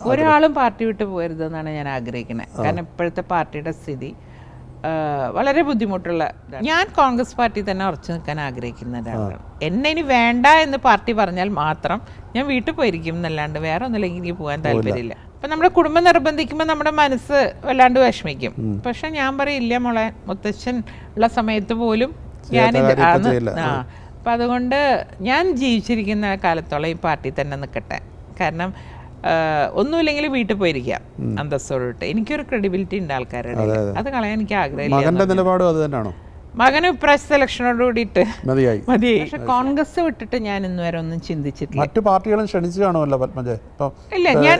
ഒരാളും പാർട്ടി വിട്ട് പോകരുതെന്നാണ് ഞാൻ ആഗ്രഹിക്കുന്നത്. കാരണം ഇപ്പോഴത്തെ പാർട്ടിയുടെ സ്ഥിതി വളരെ ബുദ്ധിമുട്ടുള്ള. ഞാൻ കോൺഗ്രസ് പാർട്ടി തന്നെ ഉറച്ചു നിൽക്കാൻ ആഗ്രഹിക്കുന്ന ഒരാളാണ്. എന്നെ ഇനി വേണ്ട എന്ന് പാർട്ടി പറഞ്ഞാൽ മാത്രം ഞാൻ വീട്ടിൽ പോയിരിക്കും എന്നല്ലാണ്ട് വേറെ ഒന്നുമില്ലെങ്കിൽ എനിക്ക് പോകാൻ താല്പര്യമില്ല. അപ്പം നമ്മുടെ കുടുംബം നിർബന്ധിക്കുമ്പോൾ നമ്മുടെ മനസ്സ് വല്ലാണ്ട് വിഷമിക്കും. പക്ഷെ ഞാൻ പറയില്ല മോളെ, മുത്തച്ഛൻ ഉള്ള സമയത്ത് പോലും ഞാൻ അപ്പം അതുകൊണ്ട് ഞാൻ ജീവിച്ചിരിക്കുന്ന കാലത്തോളം ഈ പാർട്ടി തന്നെ നിൽക്കട്ടെ. കാരണം ഒന്നുമില്ലെങ്കിൽ വീട്ടിൽ പോയിരിക്കാം അന്തസ്സോടിട്ട്. എനിക്കൊരു ക്രെഡിബിലിറ്റി ഉണ്ട് ആൾക്കാരുടെ, അത് കളയാൻ എനിക്ക് ആഗ്രഹമില്ല. മകന് ഇപ്രാവശ്യ സെലക്ഷനോട് കൂടിയിട്ട് മതിയായി. പക്ഷെ കോൺഗ്രസ് വിട്ടിട്ട് ഞാൻ ഇന്ന് വരെ ഒന്നും ചിന്തിച്ചിട്ടില്ല. മറ്റു പാർട്ടികളും ക്ഷണിച്ചു കാണുമല്ലോ പത്മജ. ഇല്ല, ഞാൻ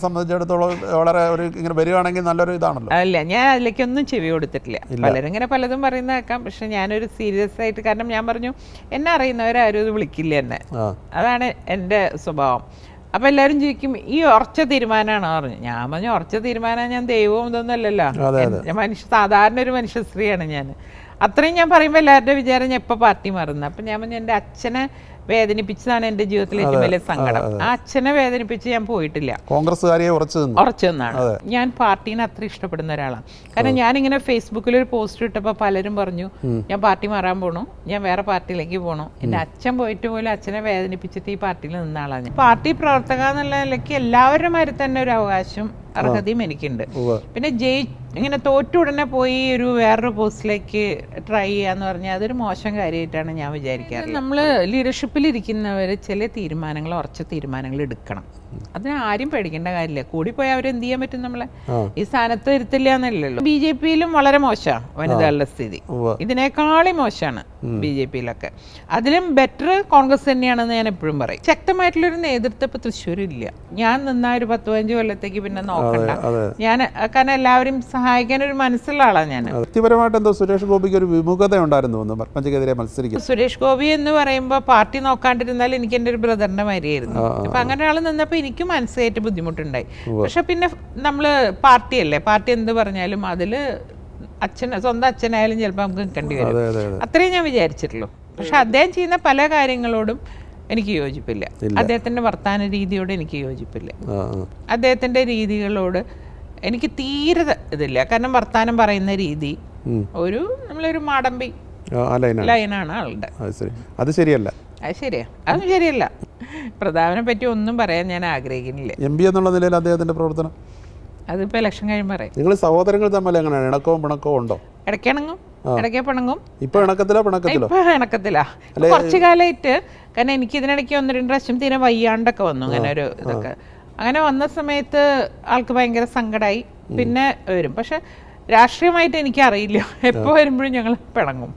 സംബന്ധിച്ചിടത്തോളം വളരെ ഒരു ഇങ്ങനെ വരികയാണെങ്കിൽ നല്ലൊരു ഇതാണല്ലോ. അല്ല, ഞാൻ അതിലേക്കൊന്നും ചെവി കൊടുത്തിട്ടില്ല. പലരും ഇങ്ങനെ പലതും പറയുന്ന കേൾക്കാം. പക്ഷെ ഞാനൊരു സീരിയസ് ആയിട്ട്, കാരണം ഞാൻ പറഞ്ഞു എന്നെ അറിയുന്നവരാരും ഇത് വിളിക്കില്ല എന്നെ, അതാണ് എൻ്റെ സ്വഭാവം. അപ്പം എല്ലാവരും ചോദിക്കും ഈ ഉറച്ച തീരുമാനമാണോ പറഞ്ഞു. ഞാൻ പറഞ്ഞു ഉറച്ച തീരുമാനം, ഞാൻ ദൈവവും ഇതൊന്നും അല്ലല്ലോ, സാധാരണ ഒരു മനുഷ്യ സ്ത്രീയാണ് ഞാൻ. അത്രയും ഞാൻ പറയുമ്പോൾ എല്ലാവരുടെ വിചാരം ഞാൻ എപ്പോൾ പാർട്ടി മാറുന്നത്. അപ്പം ഞാൻ പറഞ്ഞു എൻ്റെ അച്ഛനെ വേദനിപ്പിച്ചതാണ് എൻ്റെ ജീവിതത്തിലെ ഏറ്റവും വലിയ സങ്കടം. ആ അച്ഛനെ വേദനിപ്പിച്ച് ഞാൻ പോയിട്ടില്ല, കോൺഗ്രസ്സുകാരെ ഉറച്ചു നിന്നാണ്. ഞാൻ പാർട്ടീനെ അത്ര ഇഷ്ടപ്പെടുന്ന ഒരാളാണ്. കാരണം ഞാനിങ്ങനെ ഫേസ്ബുക്കിൽ ഒരു പോസ്റ്റ് ഇട്ടപ്പോൾ പലരും പറഞ്ഞു ഞാൻ പാർട്ടി മാറാൻ പോണു, ഞാൻ വേറെ പാർട്ടിയിലേക്ക് പോകണു. എൻ്റെ അച്ഛൻ പോയിട്ട് പോലും അച്ഛനെ വേദനിപ്പിച്ചിട്ട് ഈ പാർട്ടിയിൽ നിന്ന ആളാണ് ഞാൻ. പാർട്ടി പ്രവർത്തക എന്നുള്ള നിലയ്ക്ക് എല്ലാവരുടെ മാതിരി തന്നെ ഒരു അവകാശം അർഹതയും എനിക്കുണ്ട്. പിന്നെ ഇങ്ങനെ തോറ്റ ഉടനെ പോയി ഒരു വേറൊരു പോസ്റ്റിലേക്ക് ട്രൈ ചെയ്യാന്ന് പറഞ്ഞാൽ അതൊരു മോശം കാര്യമായിട്ടാണ് ഞാൻ വിചാരിക്കാറ്. നമ്മൾ ലീഡർഷിപ്പിലിരിക്കുന്നവർ ചില തീരുമാനങ്ങൾ, ഉറച്ച തീരുമാനങ്ങൾ എടുക്കണം. അതിന് ആരും പേടിക്കേണ്ട കാര്യമില്ല. കൂടിപ്പോയി അവരെന്ത് ചെയ്യാൻ പറ്റും, നമ്മളെ ഈ സ്ഥാനത്ത് ഇരുത്തില്ല എന്നല്ലല്ലോ. BJP-യിലും വളരെ മോശമാണ് വനിതകളുടെ സ്ഥിതി, ഇതിനേക്കാളും മോശമാണ് BJP-യിലൊക്കെ. അതിലും ബെറ്റർ കോൺഗ്രസ് തന്നെയാണെന്ന് ഞാൻ എപ്പോഴും പറയും. ശക്തമായിട്ടുള്ളൊരു നേതൃത്വം ഇപ്പൊ തൃശ്ശൂരില്ല. ഞാൻ നിന്ന ഒരു 10-15 കൊല്ലത്തേക്ക് പിന്നെ നോക്കണ്ട. ഞാൻ കാരണം എല്ലാവരും സഹായിക്കാൻ ഒരു മനസ്സുള്ള ആളാണ് ഞാൻ. വ്യക്തിപരമായിട്ട് എന്തോ സുരേഷ് ഗോപിക്ക് ഒരു വിമുഖത ഉണ്ടായിരുന്നു പത്മജക്കെതിരെ മത്സരിക്കും. സുരേഷ് ഗോപി എന്ന് പറയുമ്പോൾ പാർട്ടി നോക്കാണ്ടിരുന്നാൽ എനിക്ക് എൻ്റെ ഒരു ബ്രദറിന്റെ മാതിരിയായിരുന്നു. അപ്പൊ അങ്ങനെ ആൾ നിന്നപ്പോൾ എനിക്ക് മനസ്സായിട്ട് ബുദ്ധിമുട്ടുണ്ടായി. പക്ഷെ പിന്നെ നമ്മള് പാർട്ടിയല്ലേ, പാർട്ടി എന്ത് പറഞ്ഞാലും അതില് സ്വന്തം അച്ഛനായാലും ചിലപ്പോൾ നമുക്ക് നിൽക്കേണ്ടി വരും. അത്രയും ഞാൻ വിചാരിച്ചിട്ടുള്ളൂ. പക്ഷെ അദ്ദേഹം ചെയ്യുന്ന പല കാര്യങ്ങളോടും എനിക്ക് യോജിപ്പില്ല. അദ്ദേഹത്തിന്റെ വർത്താന രീതിയോട് എനിക്ക് യോജിപ്പില്ല. അദ്ദേഹത്തിന്റെ രീതികളോട് എനിക്ക് തീരെ ഇതില്ല. കാരണം വർത്താനം പറയുന്ന രീതി നമ്മളൊരു മാടമ്പി ലൈനാണ് ആളുടെ. അത് ശരിയല്ല. അത് ശരിയാ, അതും ശരിയല്ല. പ്രതാപനെ പറ്റി ഒന്നും പറയാൻ ഞാൻ ആഗ്രഹിക്കുന്നില്ല. MP എന്നുള്ള നിലയിൽ അദ്ദേഹത്തിന്റെ പ്രവർത്തനം അതിപ്പോ ഇലക്ഷൻ കഴിയുമ്പോൾ പറയാം. നിങ്ങൾ സഹോദരങ്ങൾ തമ്മിൽ എങ്ങനെയാണ്, ഇണക്കവും പിണക്കവും ഉണ്ടോ? ഇടയ്ക്കിണങ്ങും, ഇടയ്ക്ക് പിണങ്ങും. ഇപ്പൊ ഇണക്കത്തിലാ? കുറച്ചു കാലമായിട്ട്. കാരണം എനിക്ക് ഇതിനിടയ്ക്ക് 1-2 പ്രാവശ്യം തീരെ വയ്യാണ്ടൊക്കെ വന്നു. അങ്ങനെ ഒരു ഇതൊക്കെ അങ്ങനെ വന്ന സമയത്ത് ആൾക്ക് ഭയങ്കര സങ്കടമായി. പിന്നെ വരും. പക്ഷെ രാഷ്ട്രീയമായിട്ട് എനിക്കറിയില്ല, എപ്പോൾ വരുമ്പോഴും ഞങ്ങൾ പിണങ്ങും.